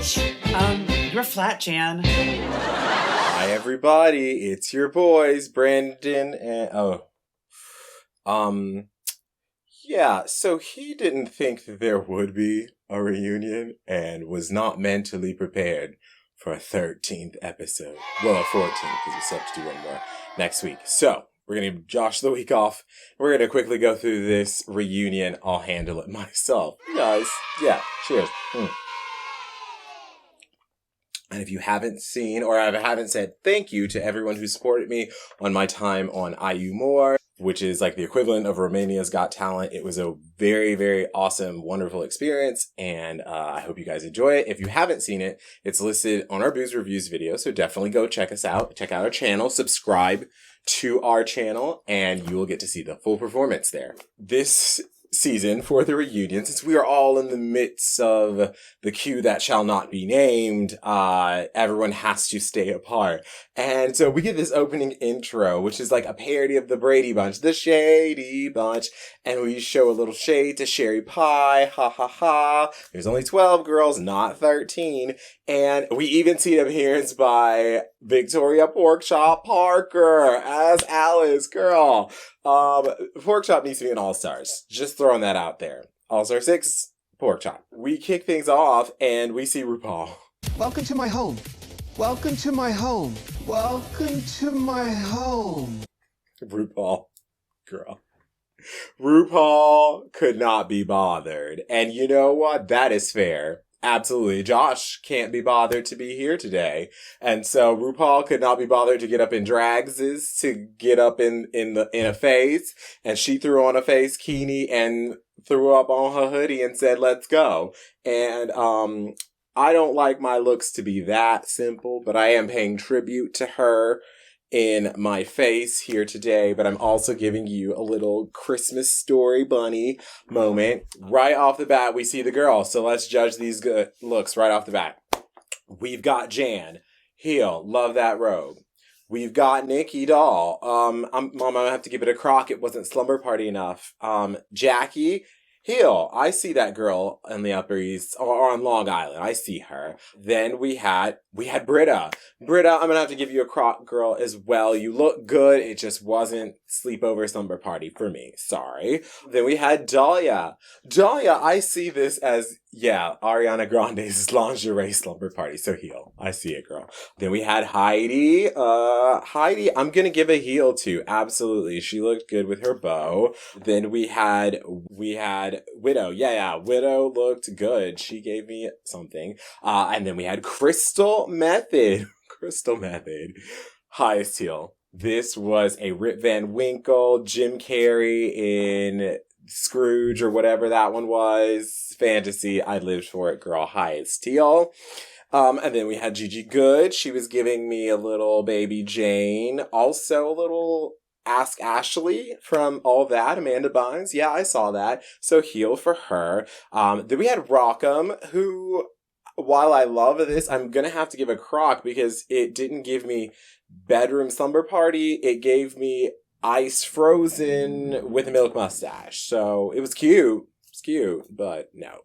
You're flat, Jan. Hi, everybody. It's your boys, Brandon and... Yeah, so he didn't think that there would be a reunion and was not mentally prepared for a 13th episode. Well, a 14th, because we still have to do one more next week. So, we're going to give Josh the week off. We're going to quickly go through this reunion. I'll handle it myself. You guys, yeah, cheers. And if you haven't seen, or I haven't said thank you to everyone who supported me on my time on IU More, which is like the equivalent of Romania's Got Talent. It was a very, very awesome, wonderful experience, and I hope you guys enjoy it. If you haven't seen it, it's listed on our Booze Reviews video, so definitely go check us out. Check out our channel, subscribe to our channel, and you will get to see the full performance there. This season for the reunion, since we are all in the midst of the queue that shall not be named, everyone has to stay apart. And so we get this opening intro, which is like a parody of the Brady Bunch, the Shady Bunch, and we show a little shade to Sherry Pie, ha ha ha. There's only 12 girls, not 13. And we even see an appearance by Victoria Porkchop Parker as Alice, girl. Porkchop needs to be an All-Stars. Just throwing that out there. All-Star 6, Porkchop. We kick things off and we see RuPaul. Welcome to my home. Welcome to my home. Welcome to my home. RuPaul, girl. RuPaul could not be bothered. And you know what? That is fair. Absolutely. Josh can't be bothered to be here today. And so RuPaul could not be bothered to get up in drags, to get up in a face. And she threw on a face kini and threw up on her hoodie and said, let's go. And, I don't like my looks to be that simple, but I am paying tribute to her in my face here today, but I'm also giving you a little Christmas story bunny moment. Right off the bat, we see the girl, so let's judge these good looks right off the bat. We've got Jan, heel, love that robe. We've got Nikki Doll. Mom, I'm gonna have to give it a crock. It wasn't slumber party enough. Jackie, heel. I see that girl in the Upper East or on Long Island. I see her. Then we had Britta. Britta, I'm gonna have to give you a crock, girl, as well. You look good. It just wasn't sleepover slumber party for me. Sorry. Then we had Dahlia. Dahlia, I see this as, yeah, Ariana Grande's lingerie slumber party. So heel. I see it, girl. Then we had Heidi. Heidi, I'm gonna give a heel to. Absolutely. She looked good with her bow. Then we had Widow. Yeah. Widow looked good. She gave me something. And then we had Crystal Method. Crystal Method. Highest heel. This was a Rip Van Winkle, Jim Carrey in Scrooge or whatever that one was. Fantasy. I lived for it, girl. Highest heel. And then we had Gigi Good. She was giving me a little baby Jane. Also a little Ask Ashley from All That, Amanda Bynes. Yeah, I saw that. So heel for her. Then we had Rockham, who, while I love this, I'm going to have to give a crock because it didn't give me bedroom slumber party. It gave me ice frozen with a milk mustache. So it was cute. It's cute, but no.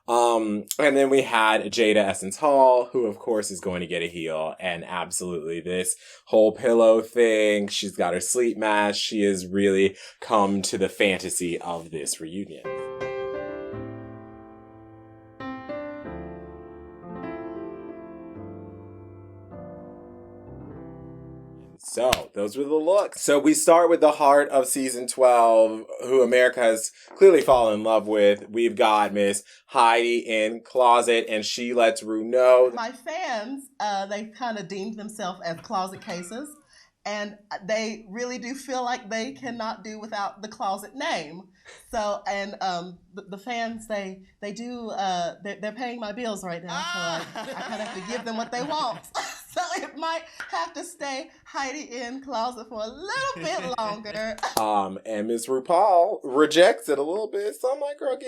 And then we had Jada Essence Hall, who of course is going to get a heel, and absolutely this whole pillow thing. She's got her sleep mask. She has really come to the fantasy of this reunion. So, those were the looks. So, we start with the heart of season 12, who America has clearly fallen in love with. We've got Miss Heidi in closet, and she lets Rue know. My fans, they kind of deemed themselves as closet cases, and they really do feel like they cannot do without the closet name. So, and the fans, they're paying my bills right now, so I kind of have to give them what they want. So it might have to stay Heidi in closet for a little bit longer. And Miss RuPaul rejects it a little bit. So I'm like, girl,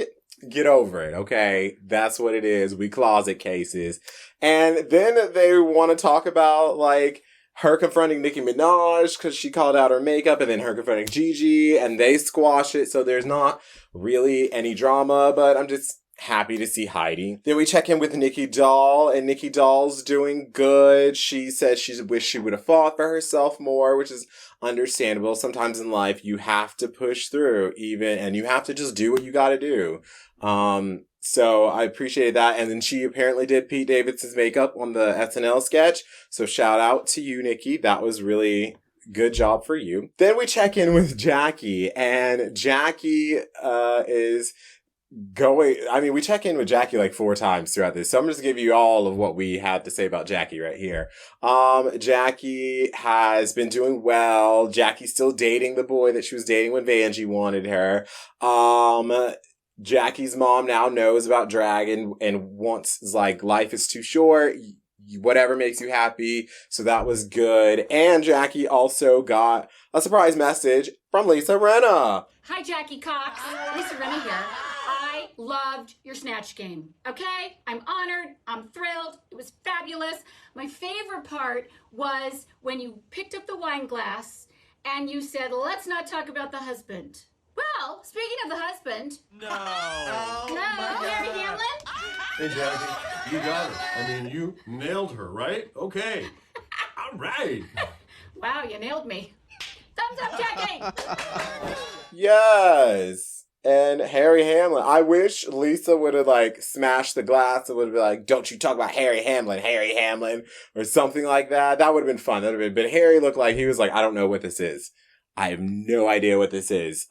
get over it, okay? That's what it is. We closet cases. And then they want to talk about, like, her confronting Nicki Minaj because she called out her makeup, and then her confronting Gigi, and they squash it. So there's not really any drama, but I'm just happy to see Heidi. Then we check in with Nikki Doll, and Nikki Doll's doing good. She said she wished she would have fought for herself more, which is understandable. Sometimes in life, you have to push through and you have to just do what you gotta do. So I appreciated that. And then she apparently did Pete Davidson's makeup on the SNL sketch. So shout out to you, Nikki. That was really good job for you. Then we check in with Jackie, and Jackie is going. I mean, we check in with Jackie like 4 times throughout this. So I'm just going to give you all of what we have to say about Jackie right here. Jackie has been doing well. Jackie's still dating the boy that she was dating when Vanjie wanted her. Jackie's mom now knows about drag and wants, like, life is too short. Whatever makes you happy. So that was good. And Jackie also got a surprise message from Lisa Rinna. Hi, Jackie Cox. Lisa Rinna here. I loved your Snatch game. Okay? I'm honored. I'm thrilled. It was fabulous. My favorite part was when you picked up the wine glass and you said, let's not talk about the husband. Well, speaking of the husband. No. Harry Hamlin? Hey, Jackie, you got her. I mean, you nailed her, right? Okay. All right. Wow, you nailed me. Thumbs up, Jackie. Yes. And Harry Hamlin. I wish Lisa would have, like, smashed the glass and would have been like, don't you talk about Harry Hamlin, or something like that. That would have been fun. That would have been, but Harry looked like he was like, I don't know what this is. I have no idea what this is.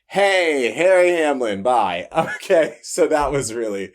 Hey, Harry Hamlin, bye. Okay, so that was really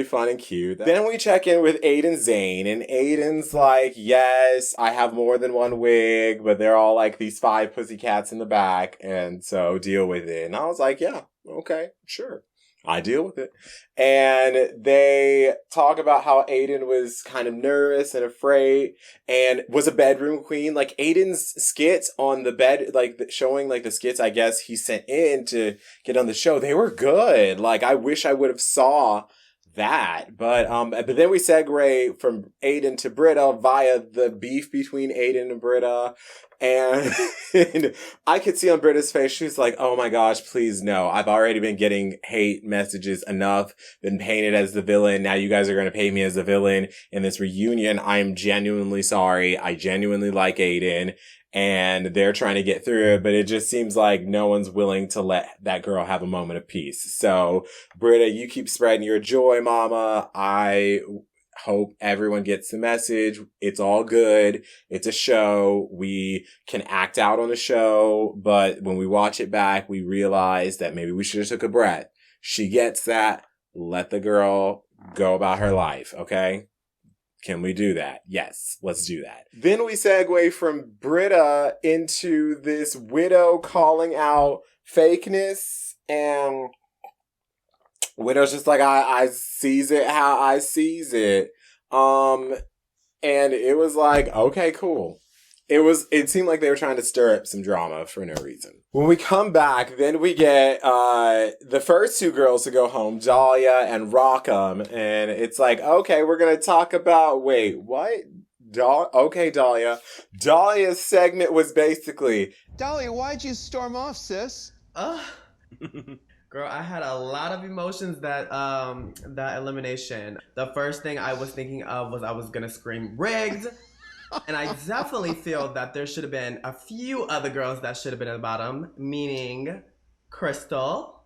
fun and cute. Then we check in with Aiden Zane, and Aiden's like, yes, I have more than one wig, but they're all like these 5 pussycats in the back, and so deal with it. And I was like, yeah, okay, sure. I deal with it. And they talk about how Aiden was kind of nervous and afraid and was a bedroom queen. Like, Aiden's skits on the bed, like, showing, like, the skits, I guess, he sent in to get on the show, they were good. Like, I wish I would have saw that. But then we segue from Aiden to Britta via the beef between Aiden and Britta. And I could see on Britta's face, she's like, oh my gosh, please no. I've already been getting hate messages enough, been painted as the villain. Now you guys are going to paint me as the villain in this reunion. I'm genuinely sorry. I genuinely like Aiden. And they're trying to get through it, but it just seems like no one's willing to let that girl have a moment of peace. So, Britta, you keep spreading your joy, mama. I hope everyone gets the message. It's all good. It's a show. We can act out on a show, but when we watch it back, we realize that maybe we should have took a breath. She gets that. Let the girl go about her life, okay? Can we do that? Yes, let's do that. Then we segue from Britta into this widow calling out fakeness, and Widow's just like, I sees it how I sees it. And it was like, okay, cool. It seemed like they were trying to stir up some drama for no reason. When we come back, then we get the first 2 girls to go home, Dahlia and Rockham. And it's like, okay, we're going to talk about, wait, what? Okay, Dahlia. Dahlia's segment was basically, Dahlia, why'd you storm off, sis? Girl, I had a lot of emotions that elimination. The first thing I was thinking of was I was gonna scream, rigged! And I definitely feel that there should have been a few other girls that should have been at the bottom, meaning Crystal.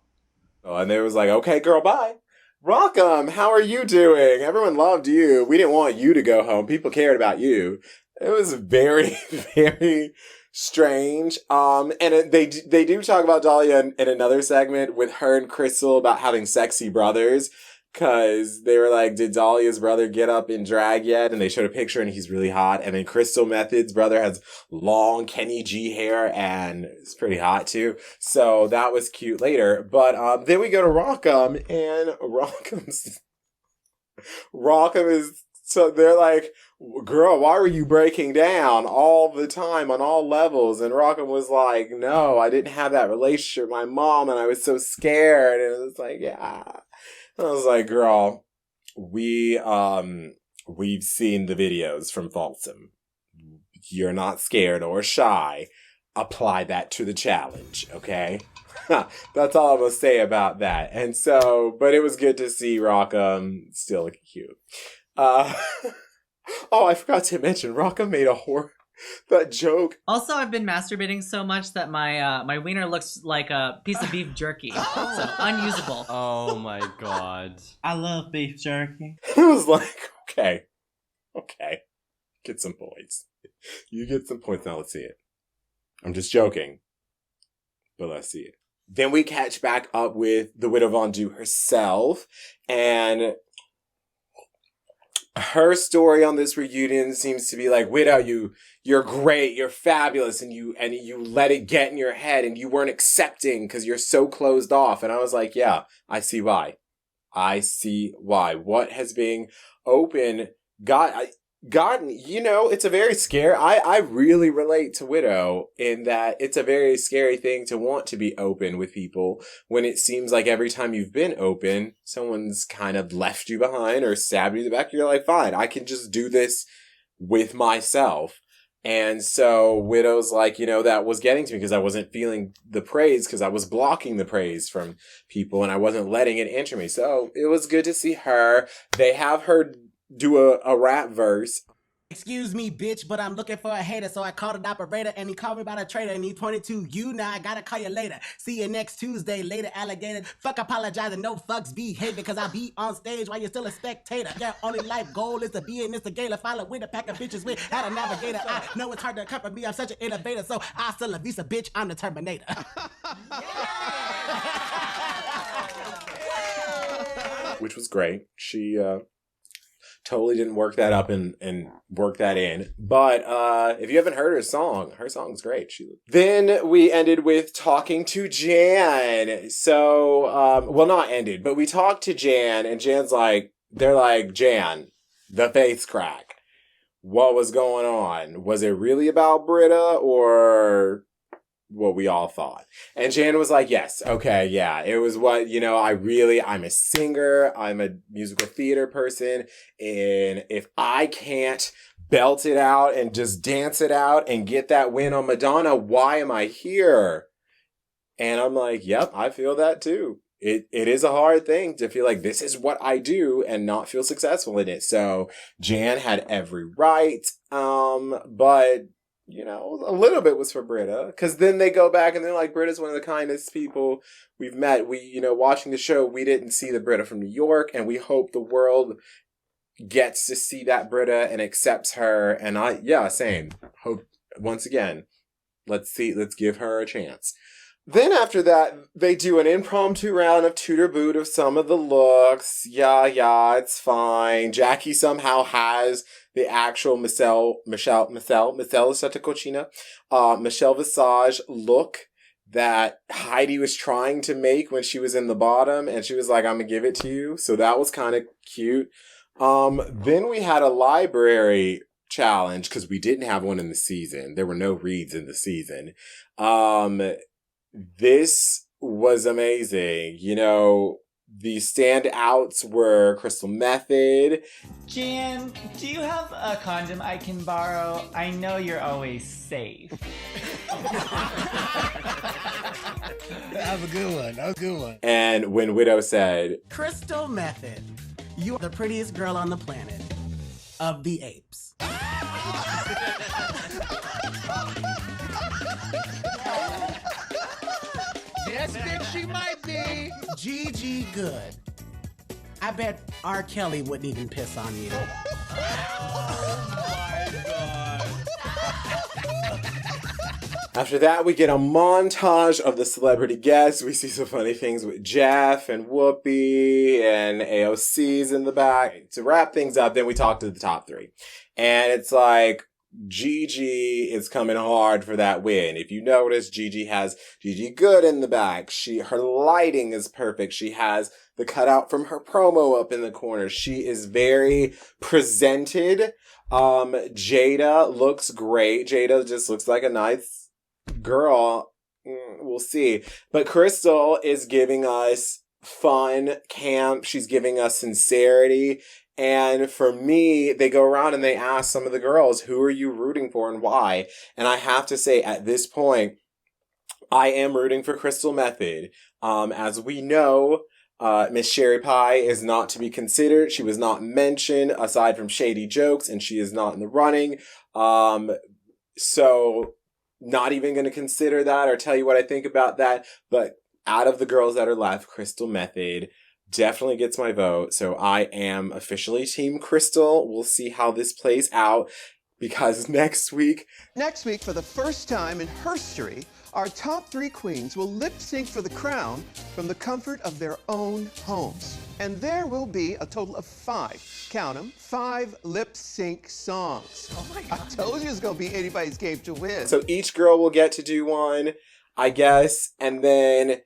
oh, and they was like, okay, girl, bye. Rockham, how are you doing? Everyone loved you. We didn't want you to go home. People cared about you. It was very, very strange. They do talk about Dahlia in another segment with her and Crystal about having sexy brothers. Cause they were like, did Dahlia's brother get up in drag yet? And they showed a picture and he's really hot. And then Crystal Method's brother has long Kenny G hair and it's pretty hot too. So that was cute later. But, then we go to Rockham, and Rockham is, so they're like, girl, why were you breaking down all the time on all levels? And Rockham was like, no, I didn't have that relationship with my mom and I was so scared. And it was like, yeah. I was like, girl, we've seen the videos from Folsom. You're not scared or shy. Apply that to the challenge, okay? That's all I'm going to say about that. And so, but it was good to see Rockham still looking cute. Oh, I forgot to mention, Rockham made that joke. Also, I've been masturbating so much that my wiener looks like a piece of beef jerky. So, unusable. Oh my god. I love beef jerky. I was like, okay. Get some points. You get some points, now let's see it. I'm just joking. But let's see it. Then we catch back up with the Widow Von Du herself, and her story on this reunion seems to be like, Widow, you're great, you're fabulous, and you let it get in your head, and you weren't accepting because you're so closed off. And I was like, yeah, I see why. What has being open gotten, it's a very scary, I really relate to Widow in that it's a very scary thing to want to be open with people when it seems like every time you've been open, someone's kind of left you behind or stabbed you in the back. You're like, fine, I can just do this with myself. And so Widow's like, that was getting to me because I wasn't feeling the praise because I was blocking the praise from people and I wasn't letting it enter me. So it was good to see her. They have her do a rap verse. Excuse me, bitch, but I'm looking for a hater, so I called an operator, and he called me about a traitor, and he pointed to you. Now I gotta call you later. See you next Tuesday, later, alligator. Fuck apologizing, no fucks be hate, because I be on stage while you're still a spectator. Your only life goal is to be in this gala, follow with a pack of bitches with how to navigator. I know it's hard to cover me, I'm such an innovator, so I still a visa, bitch, I'm the Terminator. Which was great. She, totally didn't work that up and work that in. But if you haven't heard her song's great. Then we ended with talking to Jan. So, well, not ended, but we talked to Jan, and Jan's like, they're like, Jan, the face crack. What was going on? Was it really about Britta or what we all thought? And Jan was like, yes, okay, yeah, it was what, I'm a singer, I'm a musical theater person, and if I can't belt it out and just dance it out and get that win on Madonna, why am I here? And I'm like, yep, I feel that too. It is a hard thing to feel like this is what I do and not feel successful in it. So Jan had every right, but a little bit was for Britta, because then they go back and they're like, Britta's one of the kindest people we've met. We, watching the show, we didn't see the Britta from New York, and we hope the world gets to see that Britta and accepts her. And same. Hope, once again, let's give her a chance. Then after that, they do an impromptu round of tutor boot of some of the looks. Yeah, it's fine. Jackie somehow has the actual Michelle Visage look that Heidi was trying to make when she was in the bottom, and she was like, I'm gonna give it to you. So that was kind of cute. Then we had a library challenge, because we didn't have one in the season. There were no reads in the season. This was amazing. The standouts were Crystal Method. Jan, do you have a condom I can borrow? I know you're always safe. That was a good one. And when Widow said, Crystal Method, you're the prettiest girl on the planet of the apes. Yes, bitch, she might be. Gigi Good. I bet R. Kelly wouldn't even piss on you. After that, we get a montage of the celebrity guests. We see some funny things with Jeff and Whoopi, and AOC's in the back. To wrap things up, then we talk to the top three. And it's like, Gigi is coming hard for that win. If you notice, Gigi has Gigi Good in the back. Her lighting is perfect. She has the cutout from her promo up in the corner. She is very presented. Jada looks great. Jada just looks like a nice girl. We'll see. But Crystal is giving us fun camp. She's giving us sincerity. And for me, they go around and they ask some of the girls, who are you rooting for and why? And I have to say, at this point, I am rooting for Crystal Method. As we know, Miss Sherry Pie is not to be considered. She was not mentioned aside from shady jokes, and she is not in the running. So not even going to consider that or tell you what I think about that. But out of the girls that are left, Crystal Method definitely gets my vote. So I am officially Team Crystal. We'll see how this plays out, because next week, for the first time in history, our top 3 queens will lip sync for the crown from the comfort of their own homes. And there will be a total of 5, count them, 5 lip sync songs. Oh my God. I told you it's gonna be anybody's game to win. so each girl will get to do one, I guess, and then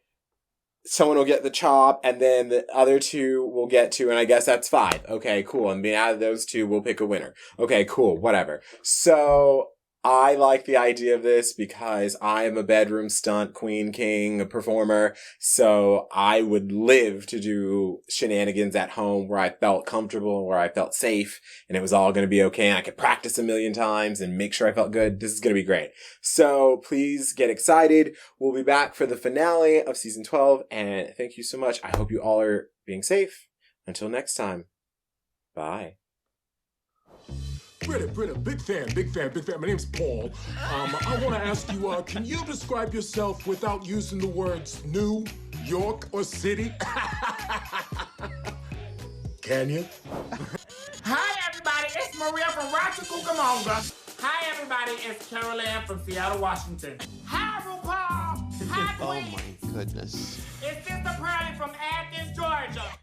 someone will get the chop, and then the other 2 will get to, and I guess that's 5. Okay, cool. And then out of those 2, we'll pick a winner. Okay, cool, whatever. So I like the idea of this because I am a bedroom stunt queen, king, a performer. So I would live to do shenanigans at home where I felt comfortable, where I felt safe, and it was all going to be okay. And I could practice a million times and make sure I felt good. This is going to be great. So please get excited. We'll be back for the finale of season 12. And thank you so much. I hope you all are being safe. Until next time. Bye. Britta, big fan. My name's Paul. I want to ask you, can you describe yourself without using the words New York or city? Can you? Hi, everybody. It's Maria from Rancho Cucamonga. Hi, everybody. It's Carol Ann from Seattle, Washington. Hi, RuPaul. Hi, Oh Queen. my goodness. It's Sister Pearlie from Athens, Georgia.